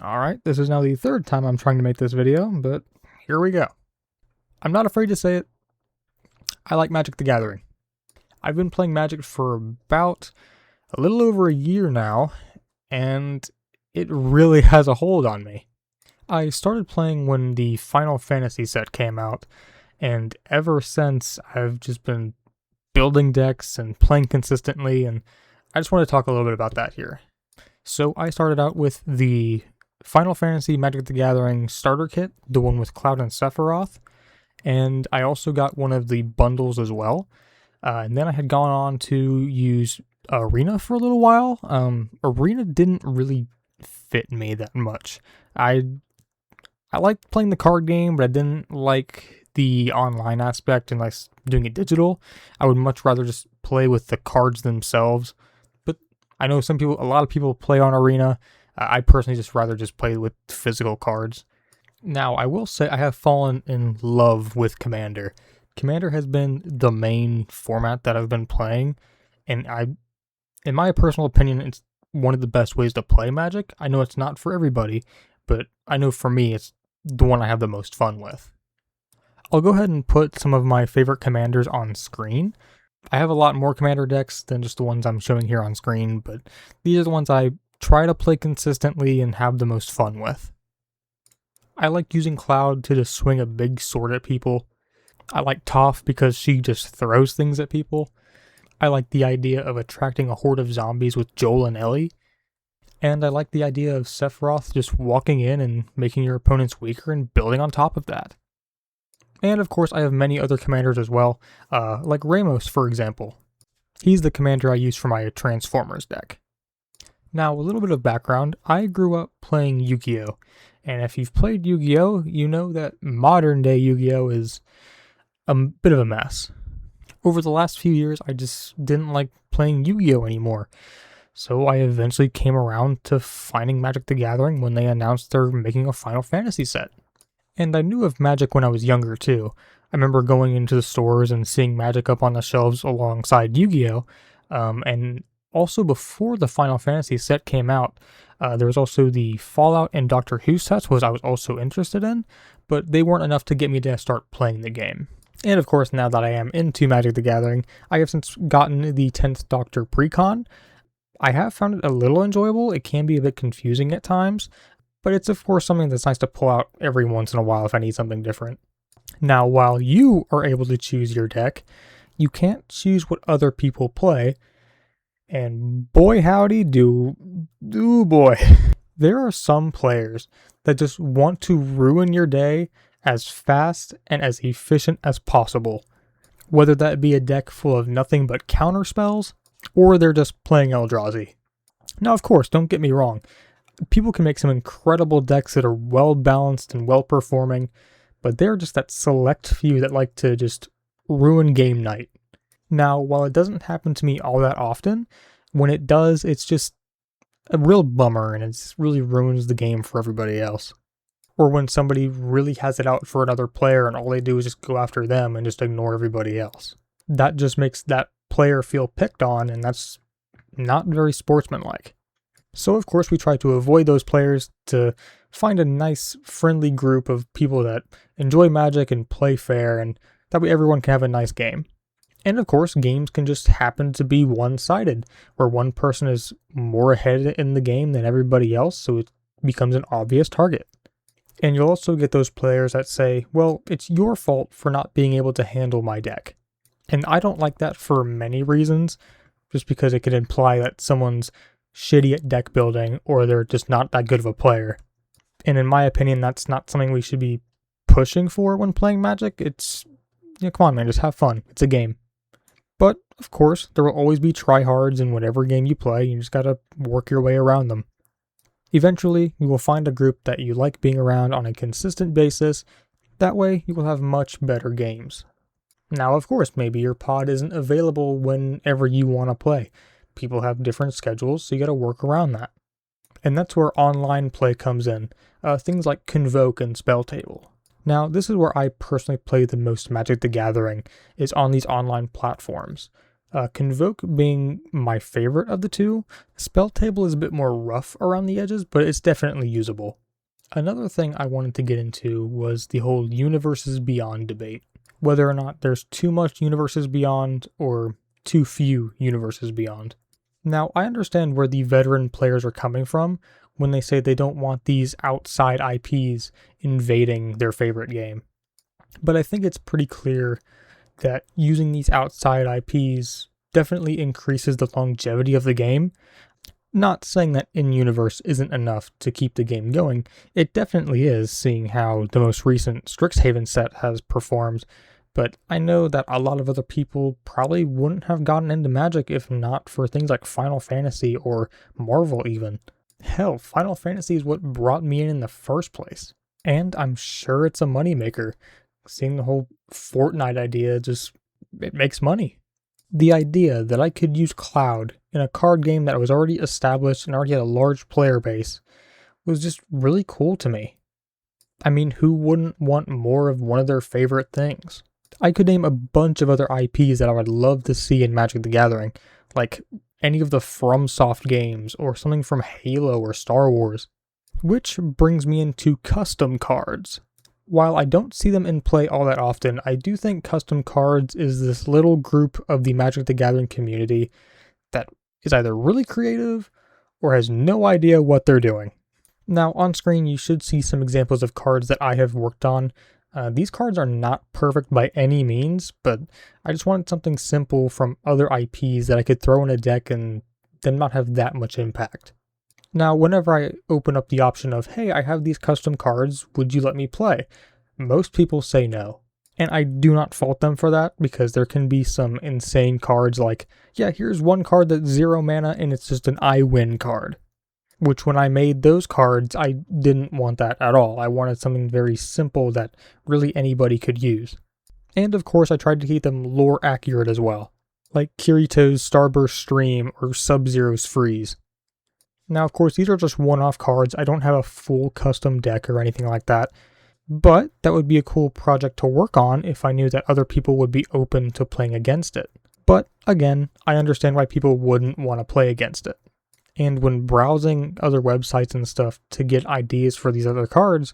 Alright, this is now the third time I'm trying to make this video, but here we go. I'm not afraid to say it. I like Magic the Gathering. I've been playing Magic for about a little over a year now, and it really has a hold on me. I started playing when the Final Fantasy set came out, and ever since I've just been building decks and playing consistently, and I just want to talk a little bit about that here. So I started out with the Final Fantasy Magic the Gathering starter kit, the one with Cloud and Sephiroth, and I also got one of the bundles as well. And then I had gone on to use Arena for a little while. Arena didn't really fit me that much. I liked playing the card game, but I didn't like the online aspect and like doing it digital. I would much rather just play with the cards themselves. But I know a lot of people play on Arena. I personally just rather just play with physical cards. Now, I will say I have fallen in love with Commander. Commander has been the main format that I've been playing, and in my personal opinion, it's one of the best ways to play Magic. I know it's not for everybody, but I know for me, it's the one I have the most fun with. I'll go ahead and put some of my favorite Commanders on screen. I have a lot more Commander decks than just the ones I'm showing here on screen, but these are the ones I try to play consistently and have the most fun with. I like using Cloud to just swing a big sword at people. I like Toph because she just throws things at people. I like the idea of attracting a horde of zombies with Joel and Ellie. And I like the idea of Sephiroth just walking in and making your opponents weaker and building on top of that. And of course I have many other commanders as well, like Ramos for example. He's the commander I use for my Transformers deck. Now, a little bit of background, I grew up playing Yu-Gi-Oh! And if you've played Yu-Gi-Oh!, you know that modern day Yu-Gi-Oh! Is a bit of a mess. Over the last few years, I just didn't like playing Yu-Gi-Oh! Anymore. So I eventually came around to finding Magic the Gathering when they announced they're making a Final Fantasy set. And I knew of Magic when I was younger too. I remember going into the stores and seeing Magic up on the shelves alongside Yu-Gi-Oh! And also before the Final Fantasy set came out, there was also the Fallout and Doctor Who sets, which I was also interested in, but they weren't enough to get me to start playing the game. And of course, now that I am into Magic the Gathering, I have since gotten the 10th Doctor Precon. I have found it a little enjoyable. It can be a bit confusing at times, but it's of course something that's nice to pull out every once in a while if I need something different. Now, while you are able to choose your deck, you can't choose what other people play, and boy howdy do boy. There are some players that just want to ruin your day as fast and as efficient as possible. Whether that be a deck full of nothing but counter spells, or they're just playing Eldrazi. Now of course, don't get me wrong, people can make some incredible decks that are well balanced and well performing, but they're just that select few that like to just ruin game night. Now, while it doesn't happen to me all that often, when it does, it's just a real bummer and it really ruins the game for everybody else. Or when somebody really has it out for another player and all they do is just go after them and just ignore everybody else. That just makes that player feel picked on, and that's not very sportsmanlike. So of course we try to avoid those players to find a nice friendly group of people that enjoy Magic and play fair, and that way everyone can have a nice game. And of course, games can just happen to be one-sided, where one person is more ahead in the game than everybody else, so it becomes an obvious target. And you'll also get those players that say, well, it's your fault for not being able to handle my deck. And I don't like that for many reasons, just because it could imply that someone's shitty at deck building, or they're just not that good of a player. And in my opinion, that's not something we should be pushing for when playing Magic. It's, come on man, just have fun. It's a game. But, of course, there will always be tryhards in whatever game you play. You just gotta work your way around them. Eventually, you will find a group that you like being around on a consistent basis. That way, you will have much better games. Now, of course, maybe your pod isn't available whenever you want to play. People have different schedules, so you gotta work around that. And that's where online play comes in. Things like Convoke and Spell Table. Now, this is where I personally play the most Magic the Gathering, is on these online platforms. Convoke being my favorite of the two. Spell Table is a bit more rough around the edges, but it's definitely usable. Another thing I wanted to get into was the whole Universes Beyond debate. Whether or not there's too much Universes Beyond or too few Universes Beyond. Now, I understand where the veteran players are coming from when they say they don't want these outside IPs invading their favorite game. But I think it's pretty clear that using these outside IPs definitely increases the longevity of the game. Not saying that in-universe isn't enough to keep the game going, it definitely is, seeing how the most recent Strixhaven set has performed, but I know that a lot of other people probably wouldn't have gotten into Magic if not for things like Final Fantasy or Marvel even. Hell, Final Fantasy is what brought me in the first place. And I'm sure it's a moneymaker. Seeing the whole Fortnite idea, it makes money. The idea that I could use Cloud in a card game that was already established and already had a large player base was just really cool to me. I mean, who wouldn't want more of one of their favorite things? I could name a bunch of other IPs that I would love to see in Magic the Gathering, like any of the FromSoft games or something from Halo or Star Wars. Which brings me into custom cards. While I don't see them in play all that often, I do think custom cards is this little group of the Magic the Gathering community that is either really creative or has no idea what they're doing. Now, on screen, you should see some examples of cards that I have worked on. These cards are not perfect by any means, but I just wanted something simple from other IPs that I could throw in a deck and them not have that much impact. Now, whenever I open up the option of, hey, I have these custom cards, would you let me play? Most people say no. And I do not fault them for that, because there can be some insane cards like, yeah, here's one card that's 0 mana and it's just an I win card. Which when I made those cards, I didn't want that at all. I wanted something very simple that really anybody could use. And of course, I tried to keep them lore accurate as well, like Kirito's Starburst Stream or Sub-Zero's Freeze. Now, of course, these are just one-off cards. I don't have a full custom deck or anything like that, but that would be a cool project to work on if I knew that other people would be open to playing against it. But again, I understand why people wouldn't want to play against it. And when browsing other websites and stuff to get ideas for these other cards,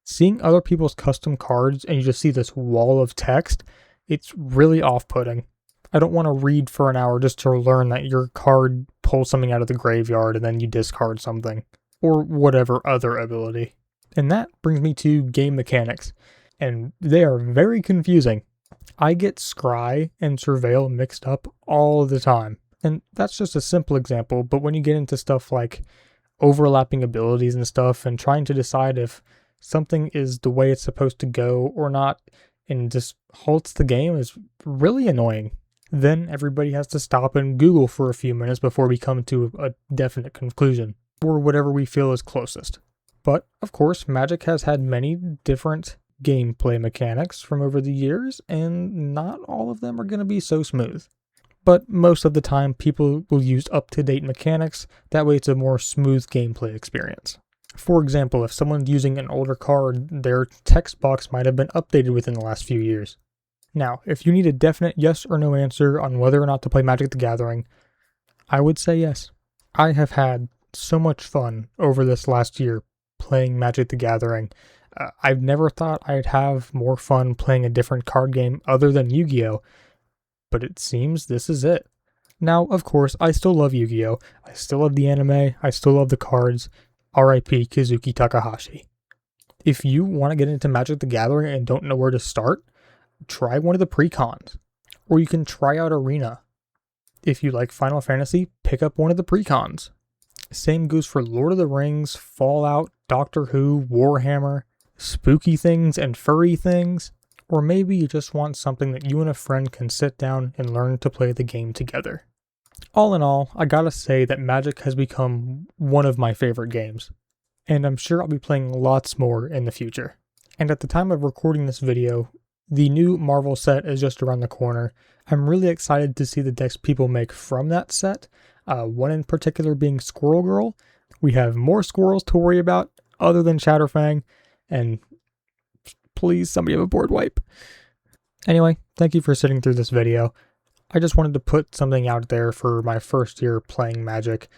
seeing other people's custom cards and you just see this wall of text, it's really off-putting. I don't want to read for an hour just to learn that your card pulls something out of the graveyard and then you discard something, or whatever other ability. And that brings me to game mechanics, and they are very confusing. I get Scry and Surveil mixed up all the time, and that's just a simple example, but when you get into stuff like overlapping abilities and stuff and trying to decide if something is the way it's supposed to go or not and just halts the game is really annoying. Then everybody has to stop and Google for a few minutes before we come to a definite conclusion, or whatever we feel is closest. But, of course, Magic has had many different gameplay mechanics from over the years, and not all of them are going to be so smooth. But most of the time, people will use up-to-date mechanics, that way it's a more smooth gameplay experience. For example, if someone's using an older card, their text box might have been updated within the last few years. Now, if you need a definite yes or no answer on whether or not to play Magic the Gathering, I would say yes. I have had so much fun over this last year playing Magic the Gathering. I've never thought I'd have more fun playing a different card game other than Yu-Gi-Oh! But it seems this is it. Now, of course, I still love Yu-Gi-Oh! I still love the anime, I still love the cards. R.I.P. Kazuki Takahashi. If you want to get into Magic the Gathering and don't know where to start, try one of the pre-cons, or you can try out Arena. If you like Final Fantasy, pick up one of the pre-cons. Same goes for Lord of the Rings, Fallout, Doctor Who, Warhammer, spooky things and furry things, or maybe you just want something that you and a friend can sit down and learn to play the game together. All in all, I gotta say that Magic has become one of my favorite games, and I'm sure I'll be playing lots more in the future. And at the time of recording this video, the new Marvel set is just around the corner. I'm really excited to see the decks people make from that set, one in particular being Squirrel Girl. We have more squirrels to worry about other than Shatterfang, and please somebody have a board wipe. Anyway, thank you for sitting through this video. I just wanted to put something out there for my first year playing Magic.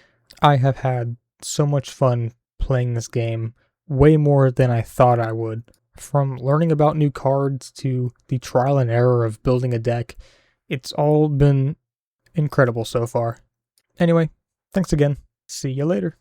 I have had so much fun playing this game, way more than I thought I would. From learning about new cards to the trial and error of building a deck, it's all been incredible so far. Anyway, thanks again. See you later.